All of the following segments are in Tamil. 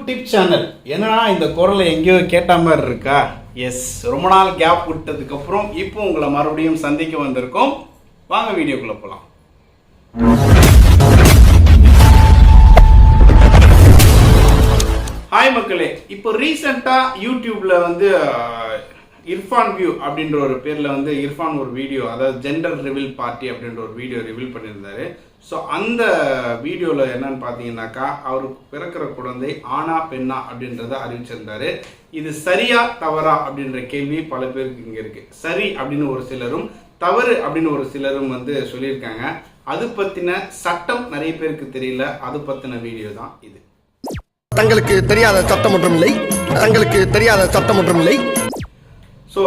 Tip channel. என்னன்னா இந்த குரலை எங்கேயோ கேட்ட மாதிரி இருக்கா? எஸ், ரொம்ப நாள் கேப் விட்டதுக்கு அப்புறம் இப்போ உங்களை மறுபடியும் சந்திக்க வந்திருக்கோம். வாங்க வீடியோக்குள்ள போலாம். ஹாய் மக்களே, இப்போ ரீசெண்டா யூடியூப்ல இர்ஃபான் வியூ அப்படின்ற ஒரு பேர்ல இர்ஃபான் ஒரு வீடியோ, அதாவது ஜெண்டர் ரிவீல் பார்ட்டி அப்படின்ற ஒரு வீடியோ ரிவீல் பண்ணியிருந்தாரு. ஸோ அந்த வீடியோவில் என்னன்னு பார்த்தீங்கன்னாக்கா, அவருக்கு பிறக்கிற குழந்தை ஆனா பெண்ணா அப்படின்றத அறிவிச்சிருந்தாரு. இது சரியா தவறா அப்படின்ற கேள்வி பல பேருக்கு இங்கே இருக்கு. சரி அப்படின்னு ஒரு சிலரும், தவறு அப்படின்னு ஒரு சிலரும் சொல்லியிருக்காங்க. அது பற்றின சட்டம் நிறைய பேருக்கு தெரியல. அது பற்றின வீடியோ தான் இது. தங்களுக்கு தெரியாத சட்டம் ஒன்றும் இல்லை, தங்களுக்கு தெரியாத சட்டம் ஒன்றும் இல்லை. ஸோ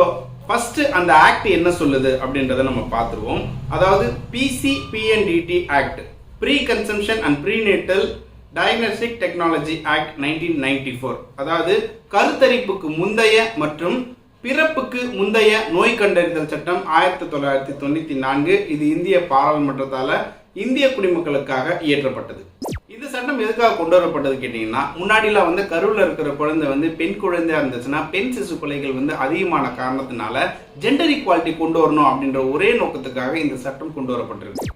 ஃபர்ஸ்ட் அந்த ஆக்ட் என்ன சொல்லுது அப்படின்றத நம்ம பார்த்துருவோம். அதாவது PCPNDT act, pre conception and prenatal diagnostic technology act 1994. அதாவது கருத்தரிப்புக்கு முந்தைய மற்றும் பிறப்புக்கு முந்தைய நோய் கண்டறிதல் சட்டம் 1994. இது இந்திய பாராளுமன்றத்தால் இந்திய குடிமக்களுக்காக இயற்றப்பட்டது. இந்த சட்டம் எதுக்காக கொண்டு வரப்பட்டது கேட்டீங்கன்னா, முன்னாடிலாம் கருவில் இருக்கிற குழந்தை பெண் குழந்தையா இருந்துச்சுன்னா பெண் சிசு கொலைகள் அதிகமான காரணத்தினால ஜெண்டர் ஈக்குவாலிட்டி கொண்டு வரணும் அப்படின்ற ஒரே நோக்கத்துக்காக இந்த சட்டம் கொண்டு வரப்பட்டிருக்கு.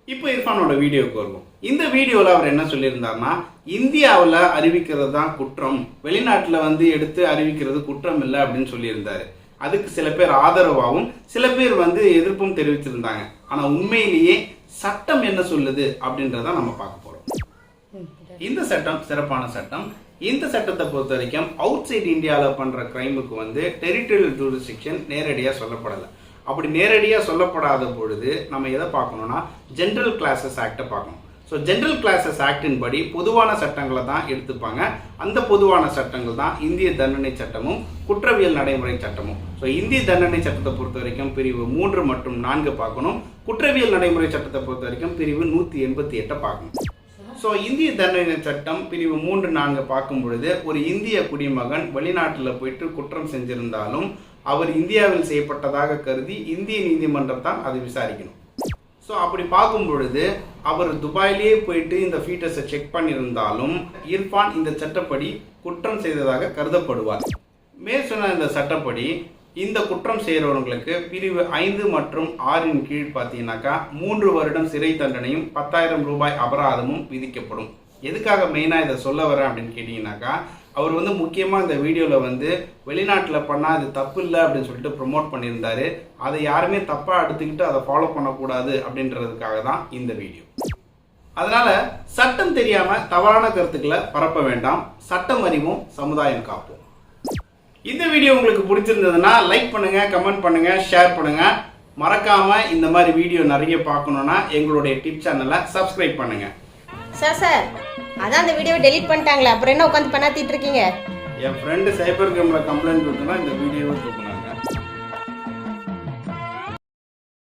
இப்போ இர்ஃபானோட வீடியோவுக்கு வருவோம். இந்த வீடியோவில் அவர் என்ன சொல்லியிருந்தாருன்னா, இந்தியாவில் அறிவிக்கிறது தான் குற்றம், வெளிநாட்டில் எடுத்து அறிவிக்கிறது குற்றம் இல்லை அப்படின்னு சொல்லியிருந்தாரு. அதுக்கு சில பேர் ஆதரவாகவும் சில பேர் எதிர்ப்பும் தெரிவிச்சிருந்தாங்க. ஆனால் உண்மையிலேயே சட்டம் என்ன சொல்லுது அப்படின்றத நம்ம பார்க்க போறோம். இந்த சட்டம் சிறப்பான சட்டம். இந்த சட்டத்தை பொறுத்த வரைக்கும் அவுட் சைட் இந்தியாவில் பண்ற கிரைமுக்கு டெரிட்டரியல் ஜூரிஸ்டிக்ஷன் நேரடியாக சொல்லப்படலை. அப்படி நேரடியாக சொல்லப்படாத பொழுது நம்ம எதை பார்க்கணும்னா, ஜென்ரல் கிளாஸஸ் ஆக்டை பார்க்கணும். ஸோ ஜென்ரல் கிளாஸஸ் ஆக்டின் படி பொதுவான சட்டங்களை தான் எடுத்துப்பாங்க. அந்த பொதுவான சட்டங்கள் தான் இந்திய தண்டனை சட்டமும் குற்றவியல் நடைமுறை சட்டமும். ஸோ இந்திய தண்டனை சட்டத்தை பொறுத்த வரைக்கும் பிரிவு 3 மற்றும் 4 பார்க்கணும். குற்றவியல் நடைமுறை சட்டத்தை பொறுத்த வரைக்கும் பிரிவு 188 பார்க்கணும். ஸோ இந்திய தண்டனை சட்டம் பிரிவு 3, 4 பார்க்கும் பொழுது, ஒரு இந்திய குடிமகன் வெளிநாட்டில் போயிட்டு குற்றம் செஞ்சிருந்தாலும் அவர் இந்தியாவில் செய்யப்பட்டதாக கருதி இந்திய நீதிமன்றம் தான் அதை விசாரிக்கணும். ஸோ அப்படி பார்க்கும் பொழுது அவர் துபாயிலேயே போயிட்டு இந்த ஃபீட்டஸை செக் பண்ணியிருந்தாலும் இர்ஃபான் இந்த சட்டப்படி குற்றம் செய்ததாக கருதப்படுவார். மேற்சொன்ன இந்த சட்டப்படி இந்த குற்றம் செய்கிறவங்களுக்கு பிரிவு 5 மற்றும் 6 கீழ் பார்த்தீங்கன்னாக்கா 3 வருடம் சிறை தண்டனையும் 10,000 ரூபாய் அபராதமும் விதிக்கப்படும். எதுக்காக மெயினாக இதை சொல்ல வரேன் அப்படின்னு கேட்டிங்கனாக்கா, அவர் முக்கியமாக இந்த வீடியோவில் வெளிநாட்டில் பண்ணால் இது தப்பு இல்லை அப்படின்னு சொல்லிட்டு ப்ரொமோட் பண்ணியிருந்தாரு. அதை யாருமே தப்பாக எடுத்துக்கிட்டு அதை ஃபாலோ பண்ணக்கூடாது அப்படின்றதுக்காக தான் இந்த வீடியோ. அதனால் சட்டம் தெரியாமல் தவறான கருத்துக்களை பரப்ப வேண்டாம். சட்டம் அறிவோம், சமுதாயம் காப்போம். இந்த வீடியோ உங்களுக்கு பிடிச்சிருந்ததுன்னா லைக் பண்ணுங்க, கமெண்ட் பண்ணுங்க, ஷேர் பண்ணுங்க. மறக்காம இந்த மாதிரி வீடியோ நிறைய பார்க்கணும்னா எங்களுடைய டிப் சேனலை சப்ஸ்கிரைப் பண்ணுங்க. சார் அதான் அந்த வீடியோவை டெலீட் பண்ணிட்டாங்களே, அப்புறம் என்ன உட்காந்து பண்ணாத்திட்டு இருக்கீங்க? என் ஃப்ரெண்டு சைபர் கிரைம்ல கம்ப்ளைண்ட் கொடுத்தனா இந்த வீடியோவை தூக்குனேன்.